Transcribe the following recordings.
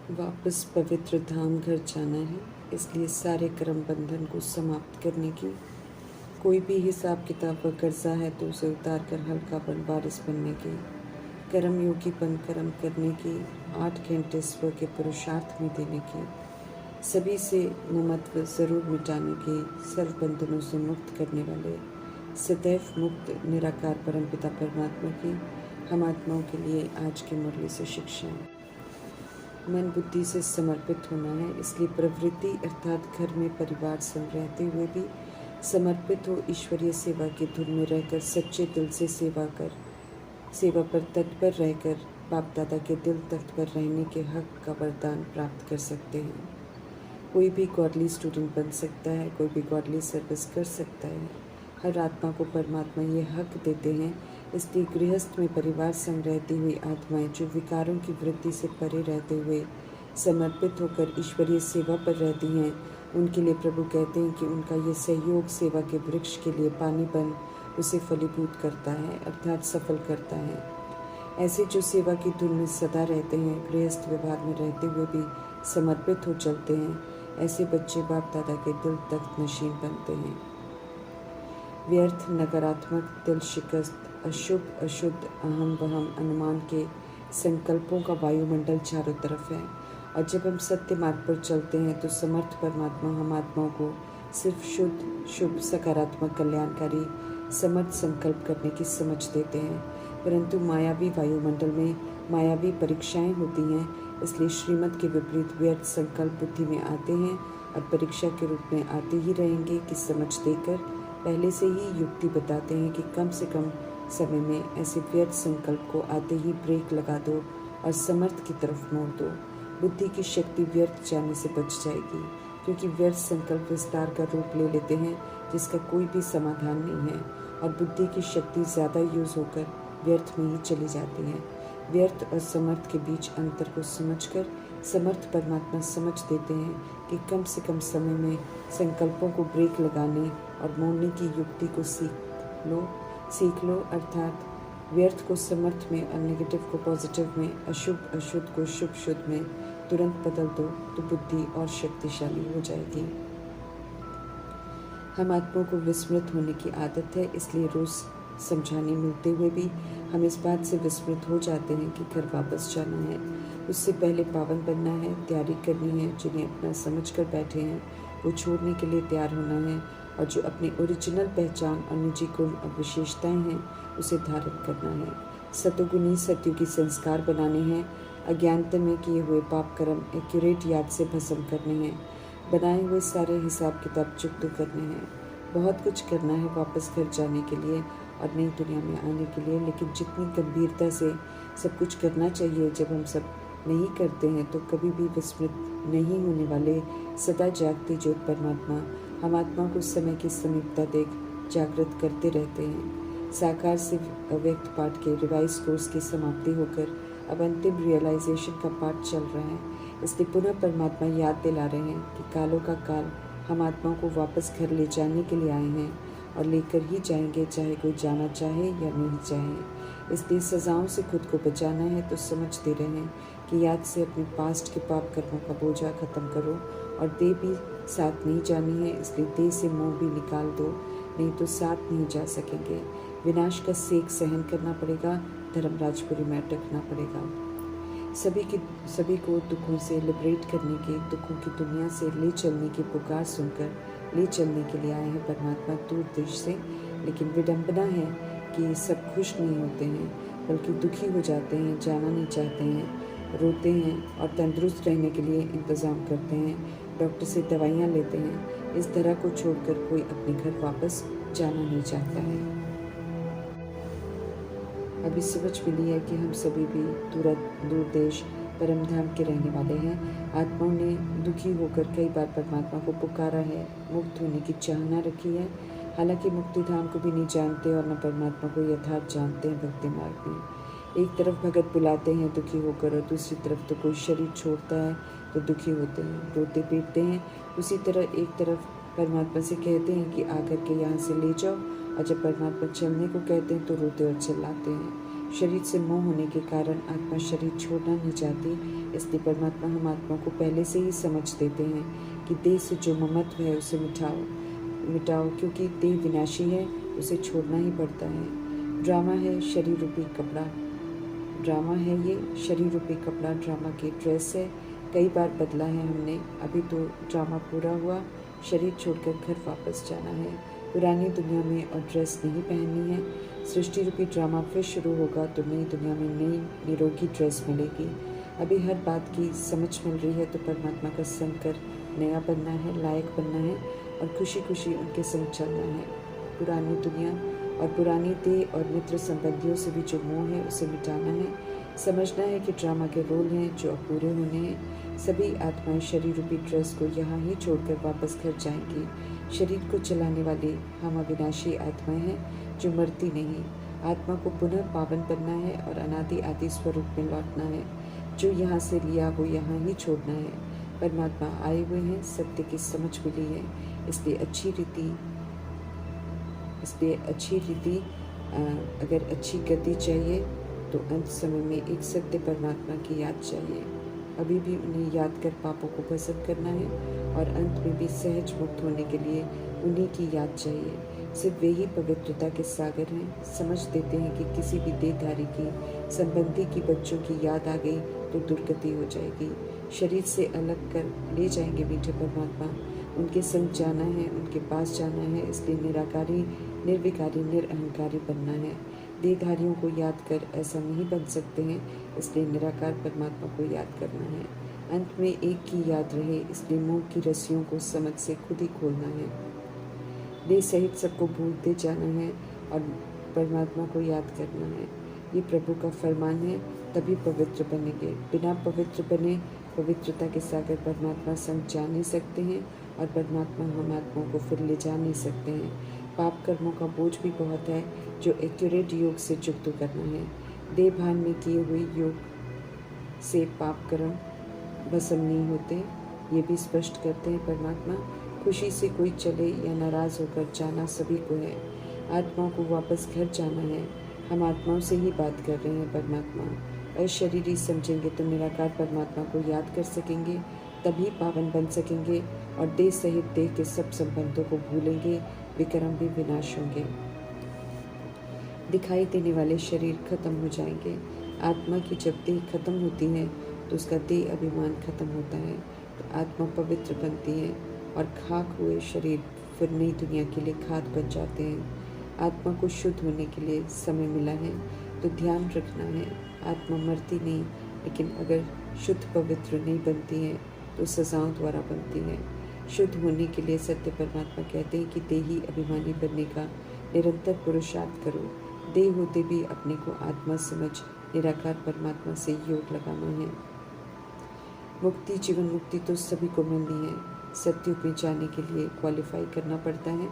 वापस पवित्र धाम घर जाना है, इसलिए सारे कर्म बंधन को समाप्त करने की, कोई भी हिसाब किताब व कर्जा है तो उसे उतार कर हल्का बन वारिस बनने की, कर्म योगीपन कर्म करने की, 8 घंटे स्व के पुरुषार्थ में देने की, सभी से ममत्व जरूर मिटाने की, सर्व बंधनों से मुक्त करने वाले सदैव मुक्त निराकार परमपिता परमात्मा की हम आत्माओं के लिए आज की मुरली से शिक्षा। मन बुद्धि से समर्पित होना है, इसलिए प्रवृत्ति अर्थात घर में परिवार संग रहते हुए भी समर्पित हो ईश्वरीय सेवा की धुन में रहकर सच्चे दिल से सेवा पर तत्पर रहकर बाप दादा के दिल तख्त पर रहने के हक का वरदान प्राप्त कर सकते हैं। कोई भी गॉडली स्टूडेंट बन सकता है, कोई भी गॉडली सर्विस कर सकता है। हर आत्मा को परमात्मा ये हक देते हैं, इसलिए गृहस्थ में परिवार संग रहती हुई आत्माएं जो विकारों की वृत्ति से परे रहते हुए समर्पित होकर ईश्वरीय सेवा पर रहती हैं, उनके लिए प्रभु कहते हैं कि उनका ये सहयोग सेवा के वृक्ष के लिए पानी बन उसे फलीभूत करता है, अर्थात सफल करता है। ऐसे जो सेवा की धुन में सदा रहते हैं, गृहस्थ व्यवहार में रहते हुए भी समर्पित हो चलते हैं, ऐसे बच्चे बाप दादा के दिल तख्त नशीन बनते हैं। व्यर्थ, नकारात्मक, दिल शिकस्त, अशुभ अशुद्ध, अहम वहम अनुमान के संकल्पों का वायुमंडल चारों तरफ है, और जब हम सत्य मार्ग पर चलते हैं तो समर्थ परमात्मा हम आत्माओं को सिर्फ शुद्ध शुभ सकारात्मक कल्याणकारी समर्थ संकल्प करने की समझ देते हैं। परंतु मायावी वायुमंडल में मायावी परीक्षाएं होती हैं, इसलिए श्रीमत के विपरीत व्यर्थ संकल्प बुद्धि में आते हैं और परीक्षा के रूप में आते ही रहेंगे कि समझ देकर पहले से ही युक्ति बताते हैं कि कम से कम समय में ऐसे व्यर्थ संकल्प को आते ही ब्रेक लगा दो और समर्थ की तरफ मोड़ दो। बुद्धि की शक्ति व्यर्थ जाने से बच जाएगी, क्योंकि व्यर्थ संकल्प विस्तार का रूप ले लेते हैं जिसका कोई भी समाधान नहीं है, और बुद्धि की शक्ति ज़्यादा यूज़ होकर व्यर्थ में ही चली जाती है। व्यर्थ और समर्थ के बीच अंतर को समझकर समर्थ परमात्मा समझ देते हैं कि कम से कम समय में संकल्पों को ब्रेक लगाने और मोड़ने की युक्ति को सीख लो, अर्थात व्यर्थ को समर्थ में और नेगेटिव को पॉजिटिव में, अशुभ अशुद्ध को शुभ शुद्ध में तुरंत बदल दो तो बुद्धि और शक्तिशाली हो जाएगी। हम आत्माओं को विस्मृत होने की आदत है, इसलिए रोज समझाने मिलते हुए भी हम इस बात से विस्मृत हो जाते हैं कि घर वापस जाना है, उससे पहले पावन बनना है, तैयारी करनी है। जिन्हें अपना समझ कर बैठे हैं वो छोड़ने के लिए तैयार होना है, और जो अपनी ओरिजिनल पहचान और निजी गुण और विशेषताएं हैं उसे धारण करना है। सतोगुणी सत्युगी संस्कार बनाने हैं, अज्ञानता में किए हुए पाप कर्म एक्यूरेट याद से भस्म करने हैं, बनाए हुए सारे हिसाब किताब चुकता करने हैं। बहुत कुछ करना है वापस घर जाने के लिए और नई दुनिया में आने के लिए, लेकिन जितनी गंभीरता से सब कुछ करना चाहिए, जब हम सब नहीं करते हैं तो कभी भी विस्मृत नहीं होने वाले सदा जागते ज्योत परमात्मा हम आत्मा को समय की समीपता देख जागृत करते रहते हैं। साकार से अव्यक्त पाठ के रिवाइज कोर्स की समाप्ति होकर अब अंतिम रियलाइजेशन का पाठ चल रहा है, इसलिए पुनः परमात्मा याद दिला रहे हैं कि कालों का काल हम आत्माओं को वापस घर ले जाने के लिए आए हैं और लेकर ही जाएंगे, चाहे कोई जाना चाहे या नहीं चाहे। इसलिए सजाओं से खुद को बचाना है तो समझते रहें कि याद से अपने पास्ट के पाप कर्मों का बोझा खत्म करो, और देह भी साथ नहीं जानी है, इसलिए देह से मोह भी निकाल दो, नहीं तो साथ नहीं जा सकेंगे। विनाश का सेक सहन करना पड़ेगा, धर्मराजपुरी में अटकना पड़ेगा। सभी को दुखों से लिबरेट करने के, दुखों की दुनिया से ले चलने की पुकार सुनकर ले चलने के लिए आए हैं परमात्मा दूर देश से। लेकिन विडंबना है कि सब खुश नहीं होते हैं, बल्कि दुखी हो जाते हैं, जाना नहीं चाहते हैं, रोते हैं और तंदुरुस्त रहने के लिए इंतज़ाम करते हैं, डॉक्टर से दवाइयाँ लेते हैं। इस तरह को छोड़कर कोई अपने घर वापस जाना नहीं चाहता है। अभी समझ मिली है कि हम सभी भी दूर देश परम धाम के रहने वाले हैं। आत्माओं ने दुखी होकर कई बार परमात्मा को पुकारा है, मुक्त होने की चाहना रखी है, हालांकि मुक्ति धाम को भी नहीं जानते और न परमात्मा को यथार्थ जानते हैं। भक्ति मार्ग में एक तरफ भगत बुलाते हैं दुखी होकर, और दूसरी तरफ तो कोई शरीर छोड़ता है तो दुखी होते हैं, रोते पीटते हैं। उसी तरह एक तरफ परमात्मा से कहते हैं कि आकर के यहाँ से ले जाओ, और जब परमात्मा चलने को कहते हैं तो रोते और चिल्लाते हैं। शरीर से मोह होने के कारण आत्मा शरीर छोड़ना नहीं चाहती, इसलिए परमात्मा हम आत्मा को पहले से ही समझ देते हैं कि देह से जो ममत्व है उसे मिटाओ, क्योंकि देह विनाशी है, उसे छोड़ना ही पड़ता है। ड्रामा है शरीर रूपी कपड़ा, ड्रामा की ड्रेस है, कई बार बदला है हमने, अभी तो ड्रामा पूरा हुआ, शरीर छोड़कर घर वापस जाना है। पुरानी दुनिया में और ड्रेस नहीं पहननी है। सृष्टि रूपी ड्रामा फिर शुरू होगा तो नई दुनिया में नई निरोगी ड्रेस मिलेगी। अभी हर बात की समझ मिल रही है तो परमात्मा का संग कर नया बनना है, लायक बनना है और खुशी खुशी उनके संग चलना है। पुरानी दुनिया और पुरानी देह और मित्र संबंधियों से भी जो मोह है उसे मिटाना है। समझना है कि ड्रामा के रोल हैं जो अब पूरे होने हैं। सभी आत्माएं शरीर रूपी ड्रेस को यहाँ ही छोड़कर वापस घर जाएंगी। शरीर को चलाने वाली हम अविनाशी आत्माएं हैं जो मरती नहीं। आत्मा को पुनः पावन बनना है और अनादि आदि स्वरूप में लौटना है। जो यहाँ से लिया वो यहाँ ही छोड़ना है। परमात्मा आए हुए हैं, सत्य की समझ मिली है, इसलिए अच्छी रीति अगर अच्छी गति चाहिए तो अंत समय में एक सत्य परमात्मा की याद चाहिए। अभी भी उन्हें याद कर पापों को भस्म करना है और अंत में भी सहज मुक्त होने के लिए उन्हीं की याद चाहिए। सिर्फ वे ही पवित्रता के सागर हैं। समझ देते हैं कि किसी भी देहधारी की संबंधी की बच्चों की याद आ गई तो दुर्गति हो जाएगी। शरीर से अलग कर ले जाएंगे मीठे परमात्मा। उनके संग जाना है, उनके पास जाना है, इसलिए निराकारी, निर्विकारी, निरअहंकारी बनना है। देहधारियों को याद कर ऐसा नहीं बन सकते हैं, इसलिए निराकार परमात्मा को याद करना है। अंत में एक की याद रहे, इसलिए मोह की रस्सियों को समझ से खुद ही खोलना है। देह सहित सबको भूलते जाना है और परमात्मा को याद करना है। ये प्रभु का फरमान है, तभी पवित्र बनेंगे। बिना पवित्र बने पवित्रता के सागर परमात्मा संग जा नहीं सकते हैं और परमात्मा हम आत्माओं को फिर ले जा नहीं सकते हैं। पाप कर्मों का बोझ भी बहुत है जो एक्यूरेट योग से युक्त करना है। देह भान में किए हुए योग से पाप कर्म भस्म नहीं होते, ये भी स्पष्ट करते हैं परमात्मा। खुशी से कोई चले या नाराज होकर जाना सभी को है। आत्माओं को वापस घर जाना है। हम आत्माओं से ही बात कर रहे हैं परमात्मा। अशरीरी समझेंगे तो निराकार परमात्मा को याद कर सकेंगे, तभी पावन बन सकेंगे और देह सहित देह के सब संबंधों को भूलेंगे, विक्रम भी विनाश होंगे। दिखाई देने वाले शरीर खत्म हो जाएंगे। आत्मा की जब देह खत्म होती है तो उसका देह अभिमान खत्म होता है, तो आत्मा पवित्र बनती है और खाक हुए शरीर फिर नई दुनिया के लिए खाद बन जाते हैं। आत्मा को शुद्ध होने के लिए समय मिला है तो ध्यान रखना है। आत्मा मरती नहीं, लेकिन अगर शुद्ध पवित्र नहीं बनती है तो सजाओं द्वारा बनती है। शुद्ध होने के लिए सत्य परमात्मा कहते हैं कि देही अभिमानी बनने का निरंतर पुरुषार्थ करो। देह होते भी अपने को आत्मा समझ निराकार परमात्मा से योग लगाना है। मुक्ति, जीवन मुक्ति तो सभी को मिलनी है। सत्युग में जाने के लिए क्वालिफाई करना पड़ता है,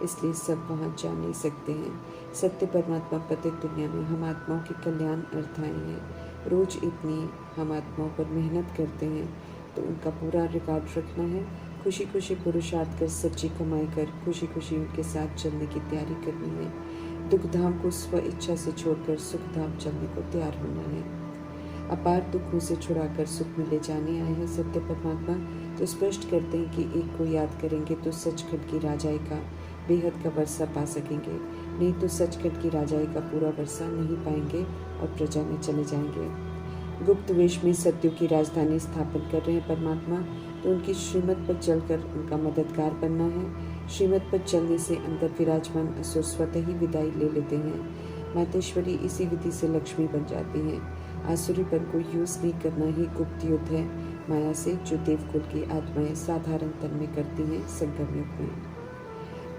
इसलिए सब वहाँ जा नहीं सकते हैं। सत्य परमात्मा पतित दुनिया में हम आत्माओं के कल्याण अर्थ आए हैं। रोज इतनी हम आत्माओं पर मेहनत करते हैं तो उनका पूरा रिकॉर्ड रखना है। खुशी खुशी पुरुषार्थ कर सच्ची कमाई कर खुशी खुशी उनके साथ चलने की तैयारी करनी है। दुख धाम को स्व इच्छा से छोड़कर सुख धाम चलने को तैयार होना है। अपार दुखों से छुड़ाकर सुख में ले जाने आए हैं सत्य परमात्मा, तो स्पष्ट करते हैं कि एक को याद करेंगे तो सचखंड की राजाई का बेहद का वर्षा पा सकेंगे, नहीं तो सचखंड की राजाई का पूरा वर्षा नहीं पाएंगे और प्रजा में चले जाएंगे। गुप्त वेश में सत्यों की राजधानी स्थापन कर रहे हैं परमात्मा, तो उनकी श्रीमत पर चलकर उनका मददगार बनना है। श्रीमत पर चलने से अंदर विराजमान असुर स्वतः ही विदाई ले लेते हैं। मातेश्वरी इसी विधि से लक्ष्मी बन जाती हैं। आसुरीपन को यूज नहीं करना ही गुप्त युद्ध है माया से, जो देवकुल की आत्माएं साधारण तन में करती हैं संगम युग में।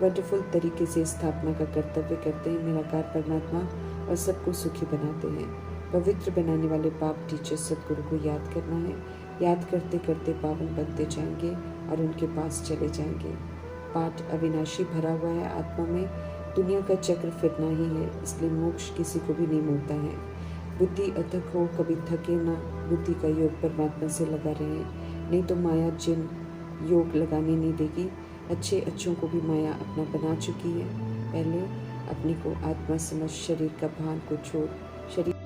वंडरफुल तरीके से स्थापना का कर्तव्य करते हैं निराकार परमात्मा और सबको सुखी बनाते हैं। पवित्र बनाने वाले पाप टीचर सदगुरु को याद करना है। याद करते करते पावन बनते जाएंगे और उनके पास चले जाएंगे। पाठ अविनाशी भरा हुआ है आत्मा में। दुनिया का चक्र फिरना ही है, इसलिए मोक्ष किसी को भी नहीं मिलता है। बुद्धि अथक हो, कभी थके ना। बुद्धि का योग परमात्मा से लगा रहे, नहीं तो माया जिन योग लगाने नहीं देगी। अच्छे अच्छों को भी माया अपना बना चुकी है। पहले अपने को आत्मा समझ शरीर का भान को छोड़ शरीर